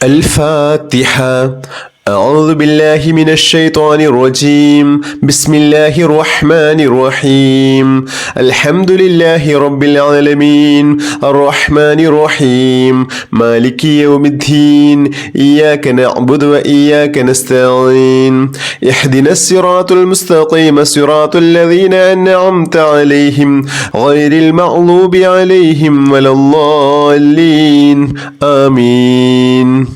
الفاتحة. أعوذ بالله من الشيطان الرجيم. بسم الله الرحمن الرحيم. الحمد لله رب العالمين الرحمن الرحيم مالك يوم الدين إياك نعبد وإياك نستعين اهدنا الصراط المستقيم صراط الذين أنعمت عليهم غير المغضوب عليهم ولا الضالين آمين.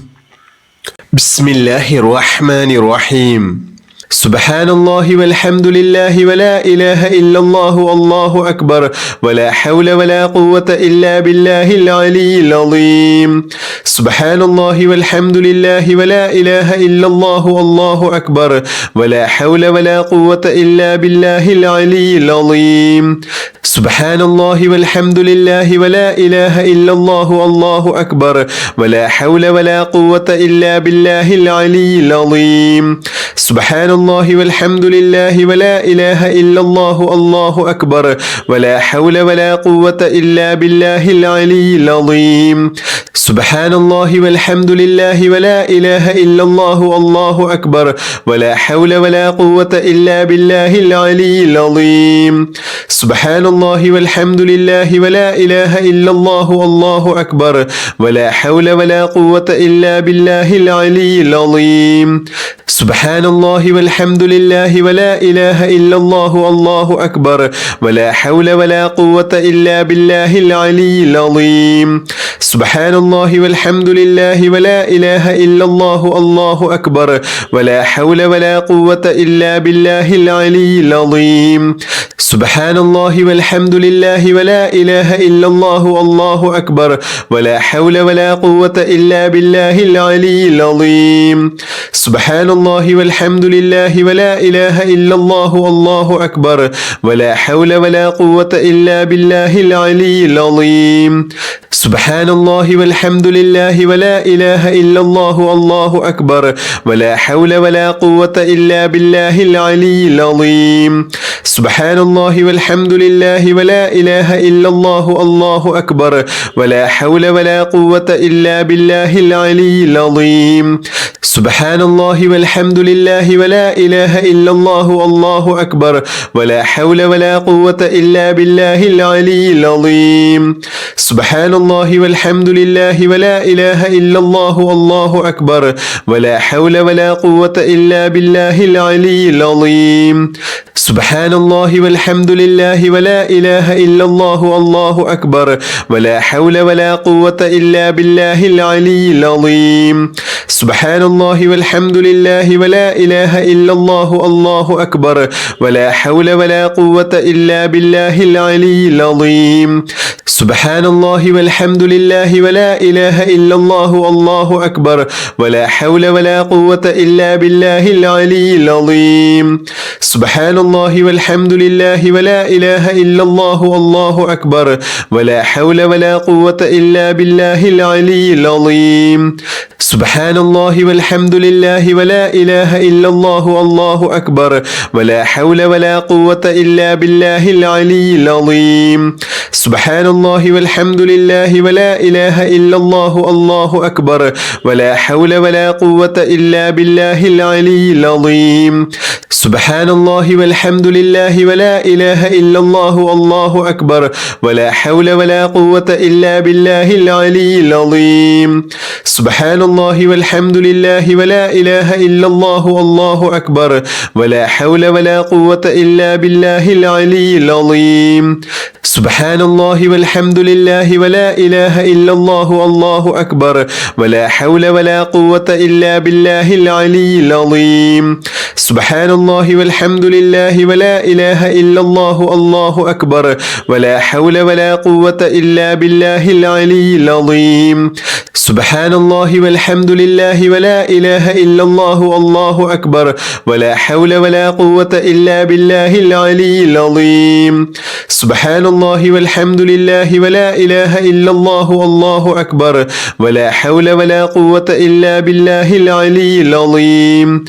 بسم الله الرحمن الرحيم. سبحان الله والحمد لله ولا إله إلا الله والله أكبر ولا حول ولا قوة إلا بالله العلي العظيم. سبحان الله والحمد لله ولا إله إلا الله والله أكبر ولا حول ولا قوة إلا بالله العلي العظيم. سبحان الله والحمد لله ولا إله إلا الله والله أكبر ولا حول ولا قوة إلا بالله العلي العظيم. سبحان الله والحمد لله ولا إله إلا الله والله أكبر ولا حول ولا قوة إلا بالله العلي العظيم. سبحان الله والحمد لله ولا إله إلا الله والله أكبر ولا حول ولا قوة إلا بالله العلي العظيم. سبحان الله والحمد لله ولا إله إلا الله والله أكبر ولا حول ولا قوة إلا بالله العلي العظيم. سبحان الله والحمد لله ولا إله إلا الله والله أكبر ولا حول ولا قوة إلا بالله العلي العظيم. سبحان الله والحمد لله ولا إله إلا الله والله أكبر ولا حول ولا قوة إلا بالله العلي العظيم. سبحان الله والحمد لله ولا إله إلا الله والله أكبر ولا حول ولا قوة إلا بالله العلي العظيم. سبحان الله والحمد لله ولا إله إلا الله والله أكبر ولا حول ولا قوة إلا بالله العلي العظيم. سبحان الله والحمد لله ولا إله إلا الله والله أكبر ولا حول ولا قوة إلا بالله العلي العظيم. سبحان الله والحمد لله ولا إله إلا الله والله أكبر ولا حول ولا قوة إلا بالله العلي العظيم. سبحان الله والحمد لله ولا إله إلا الله والله أكبر ولا حول ولا قوة إلا بالله العلي العظيم. سبحان الله والحمد لله ولا إله إلا الله والله أكبر ولا حول ولا قوة إلا بالله العلي العظيم. سبحان الله والحمد لله ولا إله إلا الله والله أكبر ولا حول ولا قوة إلا بالله العلي العظيم. سبحان الله والحمد لله ولا إله إلا الله والله أكبر ولا حول ولا قوة إلا بالله العلي العظيم. سبحان الله والحمد لله ولا إله إلا الله والله أكبر ولا حول ولا قوة إلا بالله العلي العظيم. سبحان الله والحمد لله ولا إله إلا الله والله أكبر ولا حول ولا قوة إلا بالله العلي العظيم. سبحان الله والحمد لله ولا إله إلا الله والله أكبر ولا حول ولا قوة إلا بالله العلي العظيم. سبحان الله والحمد لله ولا إله إلا الله والله أكبر ولا حول ولا قوة إلا بالله العلي العظيم. سبحان الله والحمد لله ولا إله إلا الله والله أكبر ولا حول ولا قوة إلا بالله العلي العظيم. سبحان الله والحمد لله ولا إله إلا الله والله أكبر ولا حول ولا قوة إلا بالله العلي العظيم. سبحان الله والحمد لله ولا إله إلا الله والله أكبر ولا حول ولا قوة إلا بالله العلي العظيم. سبحان الله والحمد لله ولا إله إلا الله والله أكبر ولا حول ولا قوة إلا بالله العلي العظيم. سبحان الله والحمد لله ولا إله إلا الله والله أكبر ولا حول ولا قوة إلا بالله العلي العظيم. سبحان الله والحمد لله ولا إله إلا الله والله أكبر ولا حول ولا قوة إلا بالله العلي العظيم.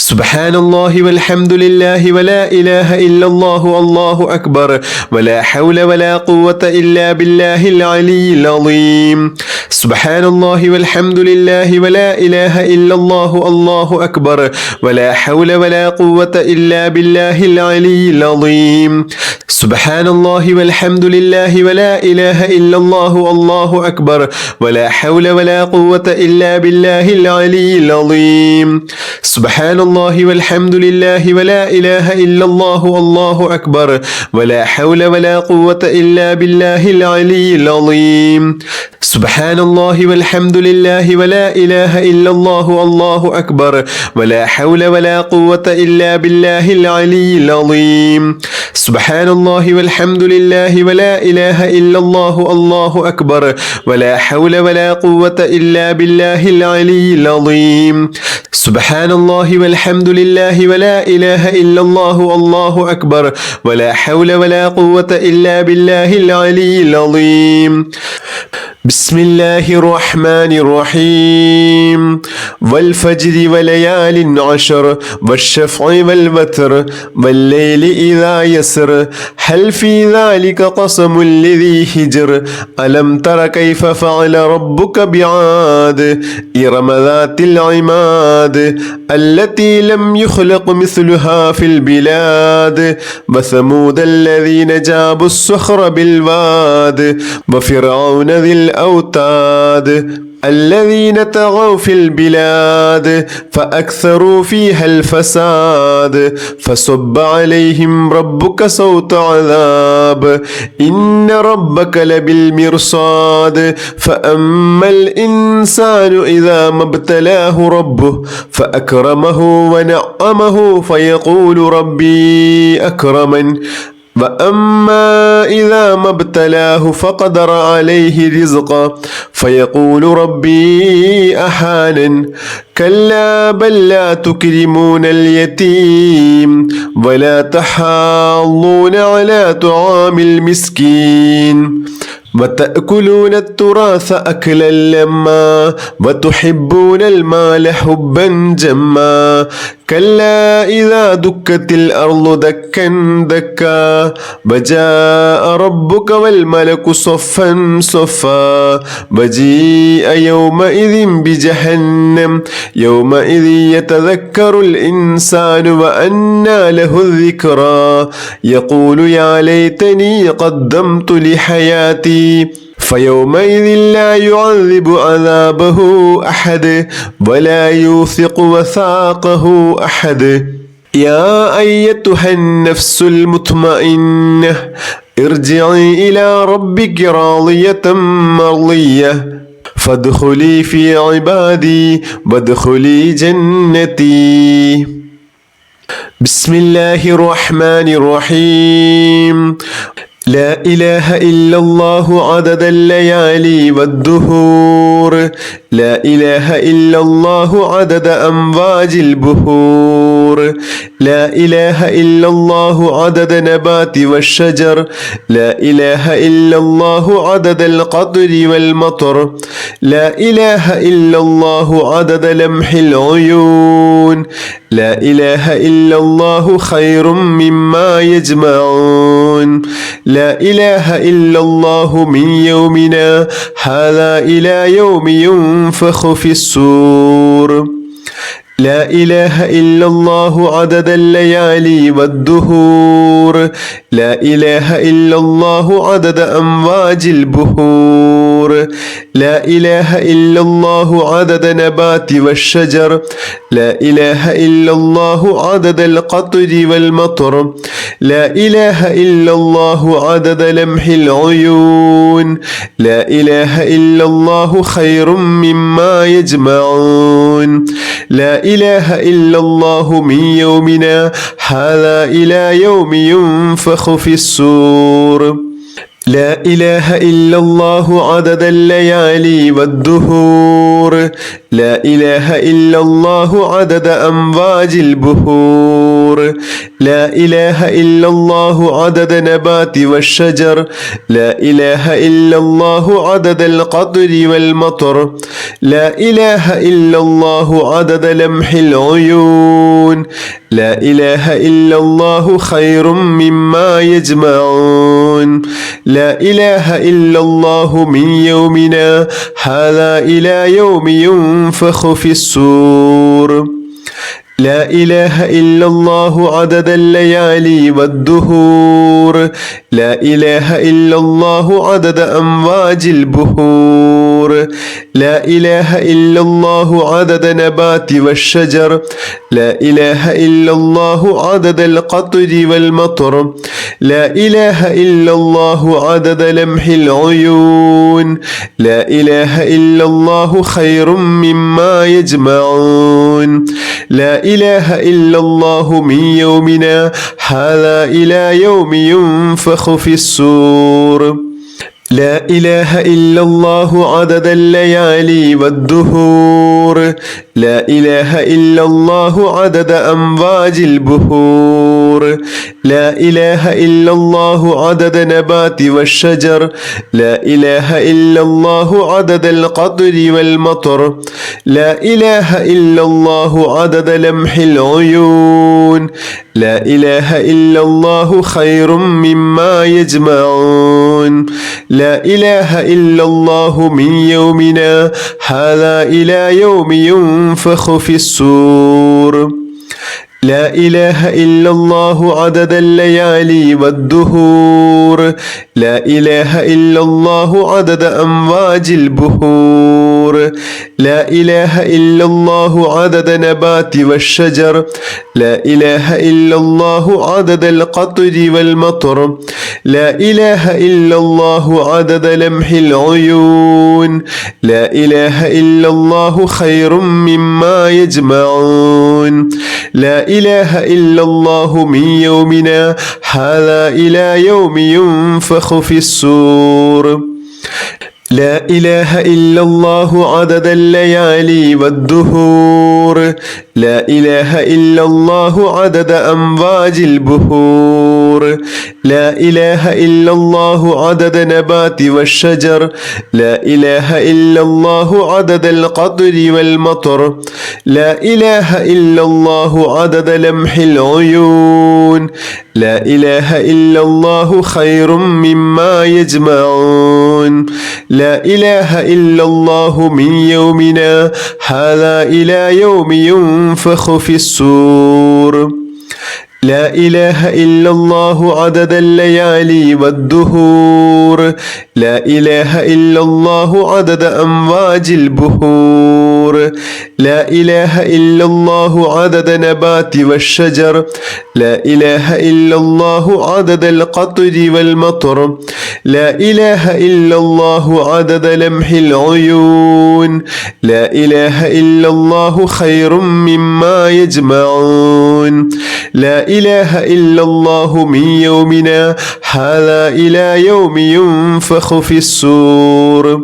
سبحان الله والحمد لله ولا إله إلا الله والله أكبر ولا حول ولا قوة إلا بالله العلي العظيم سبحان الله والحمد لله ولا إله إلا الله والله أكبر ولا حول ولا قوة إلا بالله العلي العظيم سبحان الله والحمد لله ولا إله إلا الله والله أكبر ولا حول ولا قوة إلا بالله العلي العظيم سبحان الله والحمد لله ولا إله إلا الله والله أكبر ولا حول ولا قوة إلا بالله العلي العظيم سبحان الله والحمد لله ولا إله إلا الله والله أكبر ولا حول ولا قوة إلا بالله العلي العظيم سبحان الله والحمد لله ولا إله إلا الله والله أكبر ولا حول ولا قوة إلا بالله العلي العظيم سبحان الله والحمد لله ولا إله إلا الله والله أكبر ولا حول ولا قوة إلا بالله العلي العظيم بسم الله الرحمن الرحيم والفجر وليال عشر والشفع والوتر والليل إذا يسر هل في ذلك قسم لذي حجر ألم تر كيف فعل ربك بعاد إرم ذات العماد التي لم يخلق مثلها في البلاد وثمود الذين جابوا الصخر بالواد وفرعون ذي الأوتاد الذين طغوا في البلاد فأكثروا فيها الفساد فصب عليهم ربك صوت عذاب إن ربك لبالمرصاد فأما الإنسان إذا ما ابتلاه ربه فأكرمه ونعمه فيقول ربي أكرمن وأما إذا ما ابتلاه فقدر عليه رزقه فيقول ربي أهانن كلا بل لا تكرمون اليتيم ولا تحاضون على طعام المسكين وتأكلون التراث أكلا لما وتحبون المال حبا جما كلا إذا دكت الأرض دكا دكا وجاء ربك والملك صفا صفا وجيء يومئذ بجهنم يومئذ يتذكر الإنسان وأنى له الذكرى يقول يا ليتني قدمت لحياتي فيومئذ لا يعذب عذابه أحد ولا يوثق وثاقه أحد يا أيتها النفس المطمئنة ارجعي إلى ربك راضية مرضية فادخلي في عبادي وادخلي جنتي بسم الله الرحمن الرحيم لا إله إلا الله عدد الليالي والدهور لا إله إلا الله عدد أمواج البحور لا إله إلا الله عدد نبات والشجر لا إله إلا الله عدد القطر والمطر لا إله إلا الله عدد لمح العيون لا إله إلا الله خير مما يجمعون لا إله إلا الله من يومنا هذا إلى يوم ينفخ في الصور لا إله إلا الله عدد الليالي والدهور لا إله إلا الله عدد أمواج البحور لا إله إلا الله عدد نبات والشجر لا إله إلا الله عدد القطر والمطر لا إله إلا الله عدد لمح العيون لا إله إلا الله خير مما يجمعون لا إله إلا الله من يومنا هذا إلى يوم ينفخ في الصور لا إله إلا الله عدد الليالي والدهور لا إله إلا الله عدد أمواج البحور لا إله إلا الله عدد نبات والشجر لا إله إلا الله عدد القطر والمطر لا إله إلا الله عدد لمح العيون لا إله إلا الله خير مما يجمعون لا إله إلا الله من يومنا هذا إلى يوم ينفخ في الصور لا إله إلا الله عدد الليالي والدهور لا إله إلا الله عدد أمواج البحور لا إله إلا الله عدد نبات والشجر لا إله إلا الله عدد القطر والمطر لا إله إلا الله عدد لمح العيون لا إله إلا الله خير مما يجمعون لا إله إلا الله من يومنا هذا إلى يوم ينفخ في الصور لا إله إلا الله عدد الليالي والدهور لا إله إلا الله عدد أمواج البحور لا إله إلا الله عدد نبات والشجر لا إله إلا الله عدد القطر والمطر لا إله إلا الله عدد لمح العيون لا إله إلا الله خير مما يجمعون لا إله إلا الله من يومنا هذا إلى يوم ينفخ في الصور لا إله إلا الله عدد الليالي والدهور لا إله إلا الله عدد أمواج البحور لا إله إلا الله عدد نبات والشجر لا إله إلا الله عدد القطر والمطر لا إله إلا الله عدد لمح العيون لا إله إلا الله خير مما يجمعون لا إله إلا الله من يومنا هذا إلى يوم ينفخ في الصور لا إله إلا الله عدد الليالي والدهور لا إله إلا الله عدد أمواج البحور لا إله إلا الله عدد نبات والشجر لا إله إلا الله عدد القطر والمطر لا إله إلا الله عدد لمح العيون لا إله إلا الله خير مما يجمعون لا إله إلا الله من يومنا هذا إلى يوم ينفخ في الصور لا إله إلا الله عدد الليالي والدهور لا إله إلا الله عدد أمواج البحور لا إله إلا الله عدد نبات والشجر لا إله إلا الله عدد القطر والمطر لا إله إلا الله عدد لمح العيون لا إله إلا الله خير مما يجمعون لا إله إلا الله من يومنا هذا إلى يوم ينفخ في الصور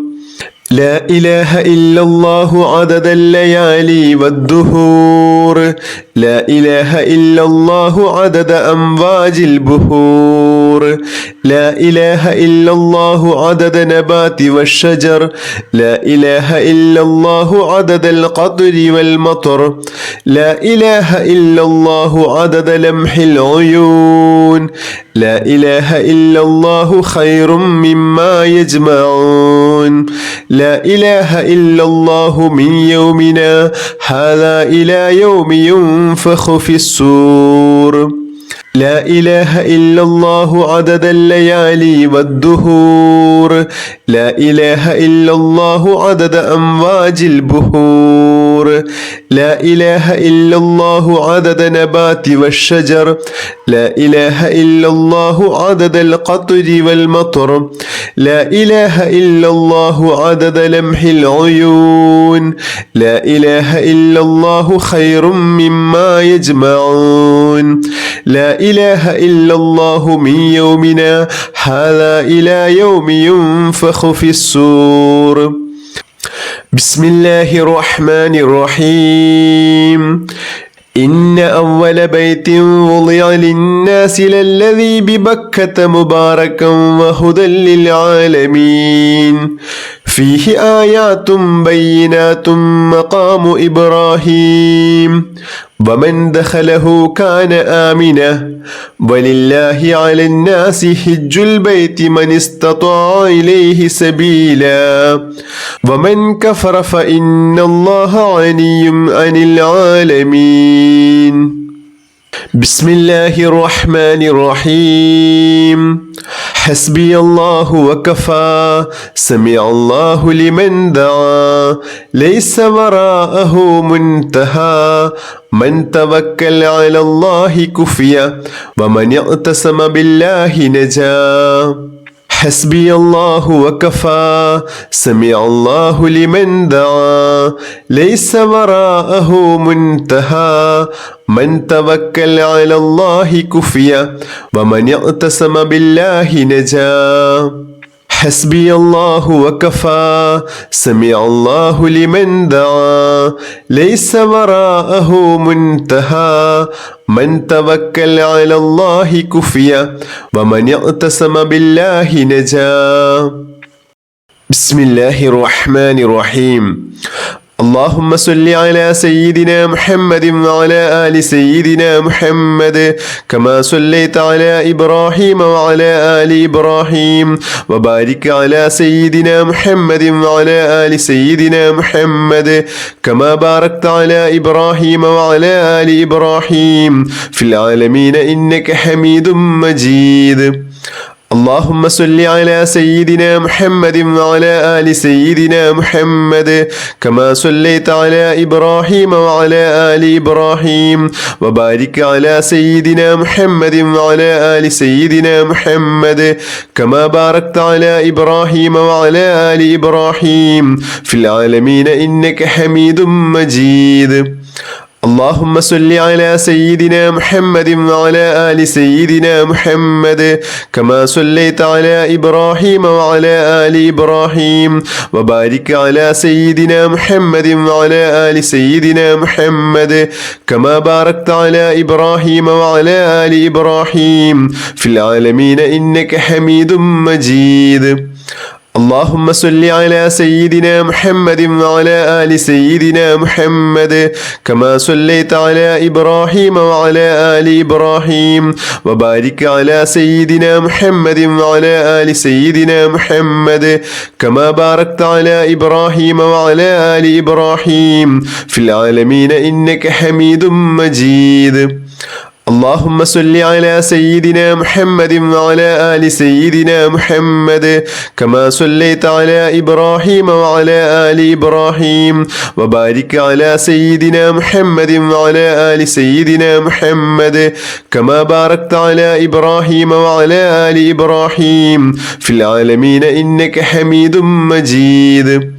لا إله إلا الله عدد الليالي والدهور لا إله إلا الله عدد أمواج البحور لا إله إلا الله عدد نبات والشجر لا إله إلا الله عدد القطر والمطر لا إله إلا الله عدد لمح العيون لا إله إلا الله خير مما يجمعون لا إله إلا الله من يومنا هذا إلى يوم ينفخ في الصور لا إله إلا الله عدد الليالي والدهور لا إله إلا الله عدد أمواج البحور لا إله إلا الله عدد نبات والشجر لا إله إلا الله عدد القطر والمطر لا إله إلا الله عدد لمح العيون لا إله إلا الله خير مما يجمعون لا إله إلا الله من يومنا هذا إلى يوم ينفخ في الصور بسم الله الرحمن الرحيم إن أول بيت وضع للناس للذي ببكة مباركا وهدى للعالمين فيه آيات بينات مقام إبراهيم ومن دخله كان آمنا ولله على الناس حج البيت من استطاع إليه سبيلا ومن كفر فإن الله غني عن العالمين بسم الله الرحمن الرحيم حسبي الله وكفى سمع الله لمن دعا ليس وراءه منتهى من توكل على الله كفي ومن اعتصم بالله نجا حسبي الله وكفى سمع الله لمن دعا ليس وراءه منتهى من توكل على الله كفي ومن اعتصم بالله نجا حسبي الله وكفى سمع الله لمن دعا ليس وراءه منتهى من توكل على الله كفي ومن اعتصم بالله نجا بسم الله الرحمن الرحيم اللهم صل على سيدنا محمد وعلى آل سيدنا محمد كما صليت على إبراهيم وعلى آل إبراهيم وبارك على سيدنا محمد وعلى آل سيدنا محمد كما باركت على إبراهيم وعلى آل إبراهيم في العالمين إنك حميد مجيد اللهم صل على سيدنا محمد وعلى آل سيدنا محمد كما صليت على إبراهيم وعلى آل إبراهيم وبارك على سيدنا محمد وعلى آل سيدنا محمد كما باركت على إبراهيم وعلى آل إبراهيم في العالمين إنك حميد مجيد اللهم صل على سيدنا محمد وعلى آل سيدنا محمد كما صليت على إبراهيم وعلى آل إبراهيم وبارك على سيدنا محمد وعلى آل سيدنا محمد كما باركت على إبراهيم وعلى آل إبراهيم في العالمين إنك حميد مجيد اللهم صل على سيدنا محمد وعلى آل سيدنا محمد كما صليت على إبراهيم وعلى آل إبراهيم وبارك على سيدنا محمد وعلى آل سيدنا محمد كما باركت على إبراهيم وعلى آل إبراهيم في العالمين إنك حميد مجيد اللهم صل على سيدنا محمد وعلى آل سيدنا محمد كما صليت على إبراهيم وعلى آل إبراهيم وبارك على سيدنا محمد وعلى آل سيدنا محمد كما باركت على إبراهيم وعلى آل إبراهيم في العالمين إنك حميد مجيد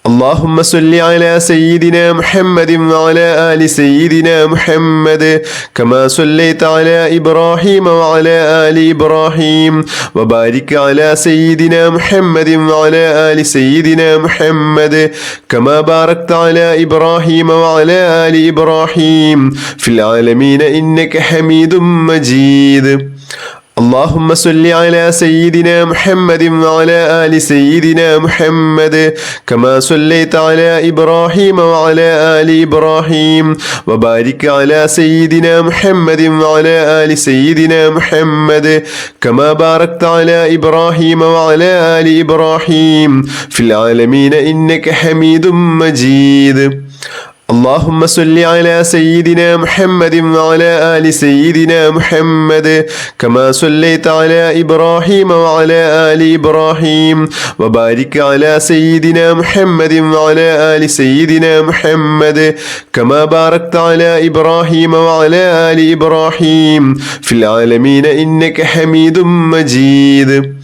اللهم صل على سيدنا محمد وعلى آل سيدنا محمد كما صليت على إبراهيم وعلى آل إبراهيم وبارك على سيدنا محمد وعلى آل سيدنا محمد كما باركت على إبراهيم وعلى آل إبراهيم في العالمين إنك حميد مجيد اللهم صل على سيدنا محمد وعلى آل سيدنا محمد كما صليت على إبراهيم وعلى آل إبراهيم وبارك على سيدنا محمد وعلى آل سيدنا محمد كما باركت على إبراهيم وعلى آل إبراهيم في العالمين إنك حميد مجيد اللهم صل على سيدنا محمد وعلى آل سيدنا محمد كما صليت على إبراهيم وعلى آل إبراهيم وبارك على سيدنا محمد وعلى آل سيدنا محمد كما باركت على إبراهيم وعلى آل إبراهيم في العالمين إنك حميد مجيد.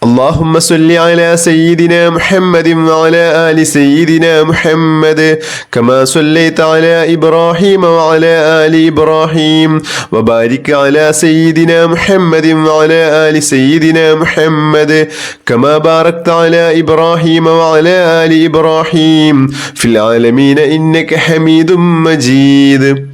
اللهم صل على سيدنا محمد وعلى آل سيدنا محمد كما صليت على إبراهيم وعلى آل إبراهيم وبارك على سيدنا محمد وعلى آل سيدنا محمد كما باركت على إبراهيم وعلى آل إبراهيم في العالمين إنك حميد مجيد.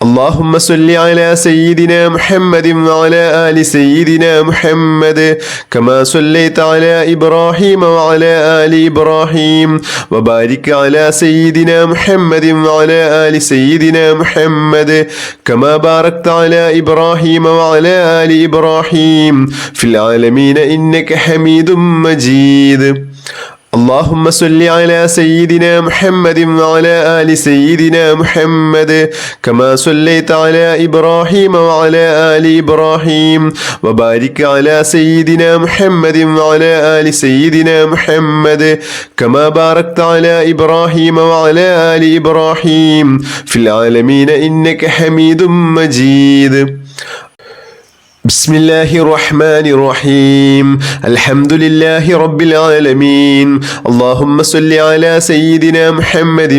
اللهم صل على سيدنا محمد وعلى آل سيدنا محمد كما صليت على إبراهيم وعلى آل إبراهيم وبارك على سيدنا محمد وعلى آل سيدنا محمد كما باركت على إبراهيم وعلى آل إبراهيم في العالمين إنك حميد مجيد. اللهم صل على سيدنا محمد وعلى آل سيدنا محمد كما صليت على إبراهيم وعلى آل إبراهيم وبارك على سيدنا محمد وعلى آل سيدنا محمد كما باركت على إبراهيم وعلى آل إبراهيم في العالمين إنك حميد مجيد. بسم الله الرحمن الرحيم. الحمد لله رب العالمين. اللهم صل على سيدنا محمد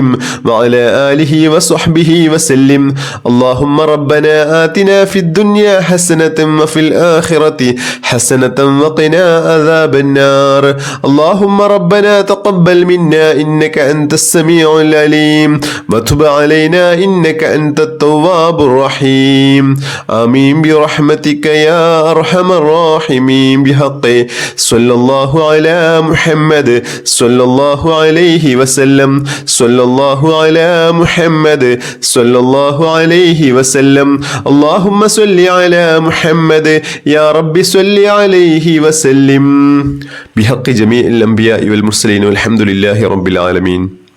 وعلى آله وصحبه وسلم. اللهم ربنا آتنا في الدنيا حسنة وفي الآخرة حسنة وقنا عذاب النار. اللهم ربنا تقبل منا إنك أنت السميع العليم وتب علينا إنك أنت التواب الرحيم. آمين برحمتك يا أرحم الراحمين بحق صلى الله على محمد صلى الله عليه وسلم. صلى الله على محمد صلى الله عليه وسلم. اللهم صل على محمد يا رب صل عليه وسلم بحق جميع الأنبياء والمرسلين والحمد لله رب العالمين.